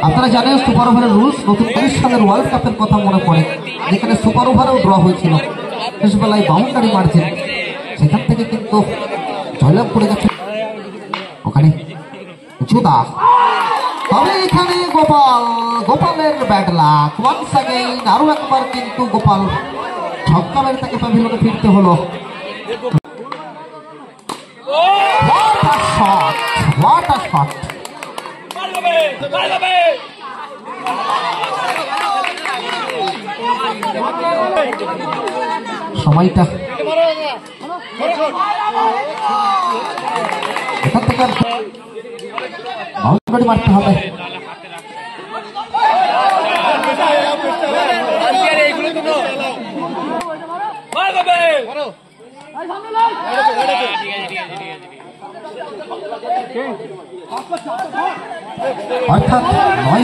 আপনারা জানেন সুপার ওভারের রুলস, নতুন 19 সালের ওয়ার্ল্ড কাপের কথা মনে পড়ে, যেখানে সুপার ওভারেও ড্র হয়েছিল, শেষ বেলায় বাউন্ডারি মার্জিন, সেখান থেকে কিন্তু জয়লাভ করে গেছে ওখানে জুদা। তবে এখানে গোপালের ব্যাড লাক, ওয়ান্স अगेन আরো একবার কিন্তু গোপাল ছক্কা মেরে তাকে প্যাভিলিয়নে ফিরতে হলো। What a shot! সময়টা এখান থেকে বাউন্ডারি মারতে হবে। অর্থাৎ 9